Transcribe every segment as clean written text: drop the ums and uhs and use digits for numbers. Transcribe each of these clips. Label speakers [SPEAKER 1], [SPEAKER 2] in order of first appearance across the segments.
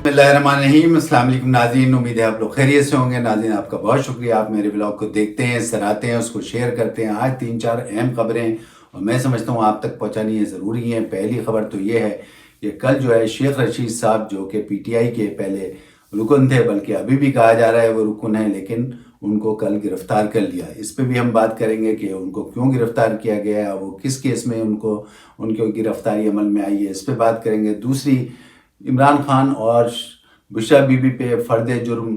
[SPEAKER 1] بسم اللہ الرحمن الرحیم۔ السلام علیکم ناظرین، امید ہے آپ لوگ خیریت سے ہوں گے۔ ناظرین آپ کا بہت شکریہ، آپ میرے بلاگ کو دیکھتے ہیں، سراہتے ہیں، اس کو شیئر کرتے ہیں۔ آج 3-4 اہم خبریں اور میں سمجھتا ہوں آپ تک پہنچانی ہے ضروری ہیں۔ پہلی خبر تو یہ ہے کہ کل جو ہے شیخ رشید صاحب جو کہ پی ٹی آئی کے پہلے رکن تھے، بلکہ ابھی بھی کہا جا رہا ہے وہ رکن ہیں، لیکن ان کو کل گرفتار کر لیا۔ اس پہ بھی ہم بات کریں گے کہ ان کو کیوں گرفتار کیا گیا ہے، وہ کس کیس میں ان کی گرفتاری عمل میں آئی ہے، اس پہ بات کریں گے۔ دوسری، عمران خان اور بشرا بی بی پہ فرد جرم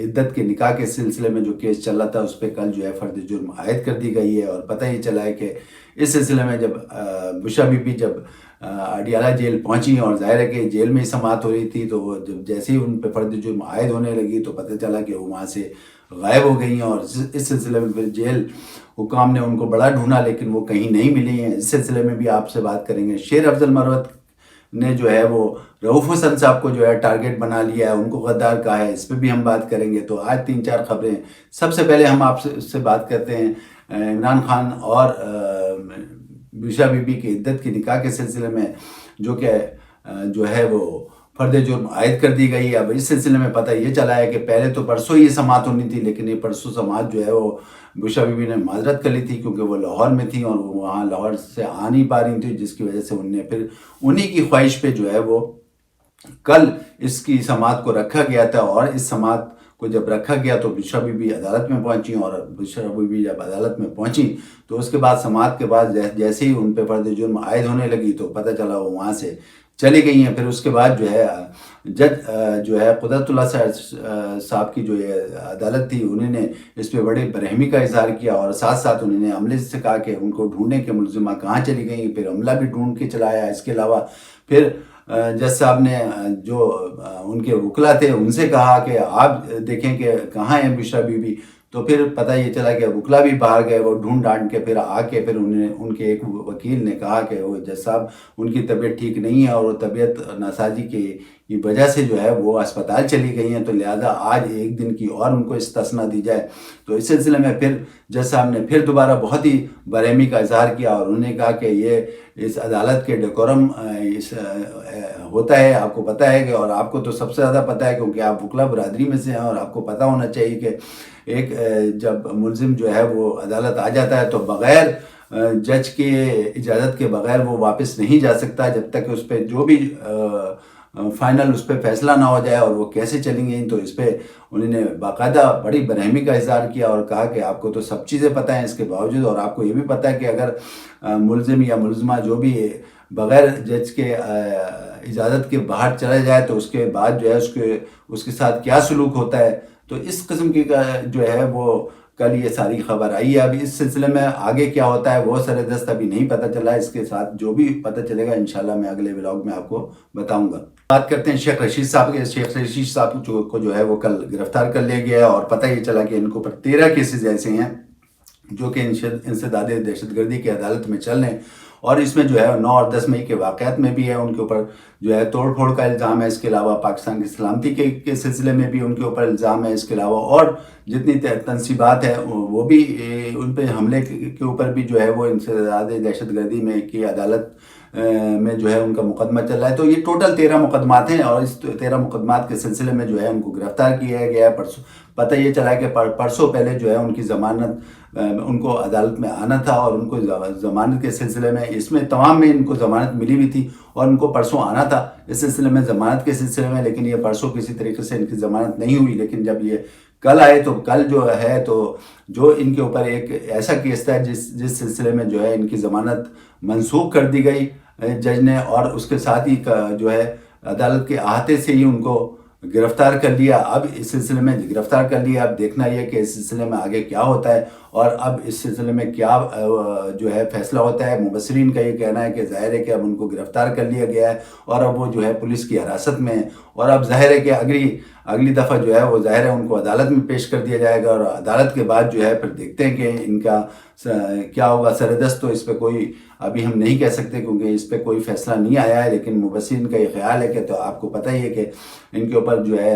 [SPEAKER 1] عدت کے نکاح کے سلسلے میں جو کیس چل رہا تھا، اس پہ کل جو ہے فرد جرم عائد کر دی گئی ہے۔ اور پتہ ہی چلا ہے کہ اس سلسلے میں جب بشرا بی بی جب اڈیالہ جیل پہنچی اور ظاہر ہے کہ جیل میں ہی سماعت ہو رہی تھی، تو وہ جب جیسے ہی ان پہ فرد جرم عائد ہونے لگی تو پتہ چلا کہ وہ وہاں سے غائب ہو گئی ہیں۔ اور اس سلسلے میں پھر جیل حکام نے ان کو بڑا ڈھونڈا، لیکن وہ کہیں نہیں ملی ہیں۔ اس سلسلے میں بھی آپ سے بات کریں گے۔ شیر افضل مروت نے جو ہے وہ رؤوف حسن صاحب کو جو ہے ٹارگٹ بنا لیا ہے، ان کو غدار کہا ہے، اس پہ بھی ہم بات کریں گے۔ تو آج 3-4 خبریں۔ سب سے پہلے ہم آپ سے بات کرتے ہیں عمران خان اور بشرا بی بی کی عدت کی نکاح کے سلسلے میں، جو کہ جو ہے وہ فرد جرم عائد کر دی گئی ہے۔ اب اس سلسلے میں پتہ یہ چلا ہے کہ پہلے تو پرسوں یہ سماعت ہونی تھی، لیکن یہ پرسوں سماعت جو ہے وہ بشرا بی بی نے معذرت کر لی تھی، کیونکہ وہ لاہور میں تھیں اور وہ وہاں لاہور سے آ نہیں پا رہی تھیں، جس کی وجہ سے انہی کی خواہش پہ جو ہے وہ کل اس کی سماعت کو رکھا گیا تھا۔ اور اس سماعت کو جب رکھا گیا تو بشرا بی بی عدالت میں پہنچی، اور بشرا بی بی جب عدالت میں پہنچی تو اس کے بعد سماعت کے بعد جیسے ہی ان پہ فرد جرم عائد ہونے لگی تو پتہ چلا وہ وہاں سے چلی گئی ہیں۔ پھر اس کے بعد جو ہے جج جو ہے قدرت اللہ صاحب کی جو عدالت تھی، انہوں نے اس پہ بڑے برہمی کا اظہار کیا، اور ساتھ ساتھ انہوں نے عملے سے کہا کہ ان کو ڈھونڈنے کے ملزمہ کہاں چلی گئیں۔ پھر عملہ بھی ڈھونڈ کے چلایا۔ اس کے علاوہ پھر جج صاحب نے جو ان کے وکلا تھے ان سے کہا کہ آپ دیکھیں کہ کہاں ہیں بشرا بی بی۔ تو پھر پتہ یہ چلا کہ وکلا بھی باہر گئے، وہ ڈھونڈ ڈھانڈ کے پھر آ کے پھر ان کے ایک وکیل نے کہا کہ وہ جج صاحب ان کی طبیعت ٹھیک نہیں ہے، اور وہ طبیعت ناسازی کی وجہ سے جو ہے وہ اسپتال چلی گئی ہیں، تو لہذا آج ایک دن کی اور ان کو استثنا دی جائے۔ تو اس سلسلے میں پھر جج صاحب نے پھر دوبارہ بہت ہی برہمی کا اظہار کیا، اور انہوں نے کہا کہ یہ اس عدالت کے ڈیکورم ہوتا ہے، آپ کو پتہ ہے کہ، اور آپ کو تو سب سے زیادہ پتہ ہے کیونکہ آپ وکلا برادری میں سے ہیں، اور آپ کو پتہ ہونا چاہیے کہ ایک جب ملزم جو ہے وہ عدالت آ جاتا ہے تو بغیر جج کے اجازت کے بغیر وہ واپس نہیں جا سکتا، جب تک اس پہ جو بھی فائنل اس پہ فیصلہ نہ ہو جائے۔ اور وہ کیسے چلیں گے، تو اس پہ انہوں نے باقاعدہ بڑی برہمی کا اظہار کیا اور کہا کہ آپ کو تو سب چیزیں پتہ ہیں اس کے باوجود، اور آپ کو یہ بھی پتہ ہے کہ اگر ملزم یا ملزمہ جو بھی بغیر جج کے اجازت کے باہر چلا جائے تو اس کے بعد جو ہے اس کے ساتھ کیا سلوک ہوتا ہے۔ تو اس قسم کی جو ہے وہ کل یہ ساری خبر آئی ہے۔ اب اس سلسلے میں آگے کیا ہوتا ہے وہ سر دست ابھی نہیں پتہ چلا، اس کے ساتھ جو بھی پتہ چلے گا انشاءاللہ میں اگلے ولاگ میں آپ کو بتاؤں گا۔ بات کرتے ہیں شیخ رشید صاحب کے۔ شیخ رشید صاحب کو جو ہے وہ کل گرفتار کر لیا گیا ہے، اور پتہ یہ چلا کہ ان کو پر 13 کیسز ایسے ہیں جو کہ انسداد دہشت گردی کی عدالت میں چل رہے ہیں، اور اس میں جو ہے 9 اور 10 مئی کے واقعات میں بھی ہے ان کے اوپر جو ہے توڑ پھوڑ کا الزام ہے۔ اس کے علاوہ پاکستان کی سلامتی کے سلسلے میں بھی ان کے اوپر الزام ہے۔ اس کے علاوہ اور جتنی تنصیبات ہیں وہ بھی ان پہ حملے کے اوپر بھی جو ہے وہ انسداد دہشت گردی میں کی عدالت میں جو ہے ان کا مقدمہ چل رہا ہے۔ تو یہ ٹوٹل 13 مقدمات ہیں، اور اس 13 مقدمات کے سلسلے میں جو ہے ان کو گرفتار کیا گیا ہے۔ پتہ یہ چلا کہ پرسوں پہلے جو ہے ان کی ضمانت ان کو عدالت میں آنا تھا، اور ان کو ضمانت کے سلسلے میں اس میں تمام میں ان کو ضمانت ملی ہوئی تھی، اور ان کو پرسوں آنا تھا اس سلسلے میں ضمانت کے سلسلے میں، لیکن یہ پرسوں کسی طریقے سے ان کی ضمانت نہیں ہوئی۔ لیکن جب یہ کل آئے تو کل جو ہے تو جو ان کے اوپر ایک ایسا کیس تھا جس سلسلے میں جو ہے ان کی ضمانت منسوخ کر دی گئی جج نے، اور اس کے ساتھ ہی جو ہے عدالت کے احاطے سے ہی ان کو گرفتار کر لیا۔ اب اس سلسلے میں گرفتار کر لیا، اب دیکھنا یہ کہ اس سلسلے میں آگے کیا ہوتا ہے، اور اب اس سلسلے میں کیا جو ہے فیصلہ ہوتا ہے۔ مبصرین کا یہ کہنا ہے کہ ظاہر ہے کہ اب ان کو گرفتار کر لیا گیا ہے، اور اب وہ جو ہے پولیس کی حراست میں ہیں، اور اب ظاہر ہے کہ اگلی دفعہ جو ہے وہ ظاہر ہے ان کو عدالت میں پیش کر دیا جائے گا، اور عدالت کے بعد جو ہے پھر دیکھتے ہیں کہ ان کا کیا ہوگا۔ سردست تو اس پہ کوئی ابھی ہم نہیں کہہ سکتے کیونکہ اس پہ کوئی فیصلہ نہیں آیا ہے، لیکن مبصرین کا یہ خیال ہے کہ تو آپ کو پتہ ہی ہے کہ ان کے اوپر جو ہے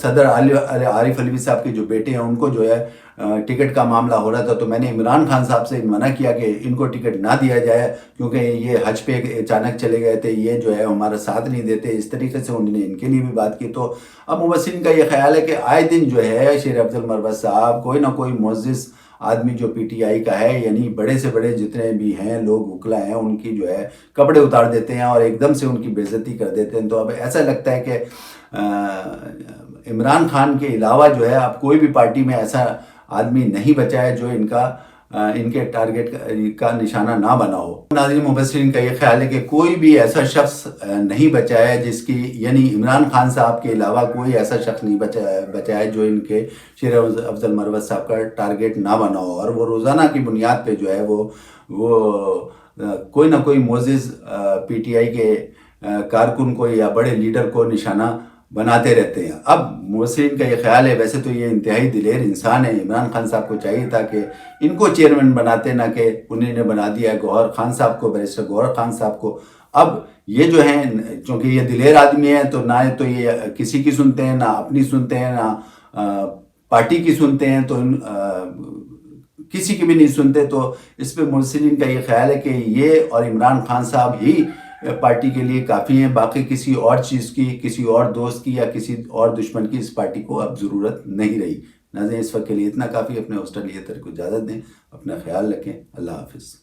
[SPEAKER 1] صدر عارف علوی صاحب کے جو بیٹے ہیں ان کو جو ہے ٹکٹ کا معاملہ ہو رہا تھا، تو میں نے عمران خان صاحب سے منع کیا کہ ان کو ٹکٹ نہ دیا جائے، کیونکہ یہ حج پہ اچانک چلے گئے تھے، یہ جو ہے ہمارا ساتھ نہیں دیتے، اس طریقے سے انہوں نے ان کے لیے بھی بات کی۔ تو اب مبصرین کا یہ خیال ہے کہ آئے دن جو ہے شیر افضل مروت صاحب کوئی نہ کوئی معزز آدمی جو پی ٹی آئی کا ہے، یعنی بڑے سے بڑے جتنے بھی ہیں لوگ وکلا ہیں، ان کی جو ہے کپڑے اتار دیتے ہیں اور ایک دم سے ان کی بے عزتی کر دیتے ہیں۔ تو اب ایسا لگتا ہے کہ عمران خان کے علاوہ جو ہے اب کوئی بھی پارٹی میں ایسا آدمی نہیں بچا ہے جو ان کے ٹارگٹ کا نشانہ نہ بنا ہو۔ ناظرین، مبصرین کا یہ خیال ہے کہ کوئی بھی ایسا شخص نہیں بچا ہے جس کی، یعنی عمران خان صاحب کے علاوہ کوئی ایسا شخص نہیں بچا ہے جو ان کے شیر افضل مروت صاحب کا ٹارگٹ نہ بنا ہو، اور وہ روزانہ کی بنیاد پہ جو ہے وہ کوئی نہ کوئی معزز پی ٹی آئی کے کارکن کو یا بڑے لیڈر کو نشانہ بناتے رہتے ہیں۔ اب مبصرین کا یہ خیال ہے، ویسے تو یہ انتہائی دلیر انسان ہے، عمران خان صاحب کو چاہیے تھا کہ ان کو چیئرمین بناتے، نہ کہ انہیں نے بنا دیا گوہر خان صاحب کو، بیرسٹر گوہر خان صاحب کو۔ اب یہ جو ہیں، چونکہ یہ دلیر آدمی ہیں، تو نہ تو یہ کسی کی سنتے ہیں، نہ اپنی سنتے ہیں، نہ پارٹی کی سنتے ہیں، تو کسی کی بھی نہیں سنتے۔ تو اس پہ مبصرین کا یہ خیال ہے کہ یہ اور عمران خان صاحب ہی پارٹی کے لیے کافی ہیں، باقی کسی اور چیز کی، کسی اور دوست کی یا کسی اور دشمن کی اس پارٹی کو اب ضرورت نہیں رہی۔ ناظرین، اس وقت کے لیے اتنا کافی، اپنے ہوسٹ علی اطہر کو اجازت دیں، اپنا خیال رکھیں، اللہ حافظ۔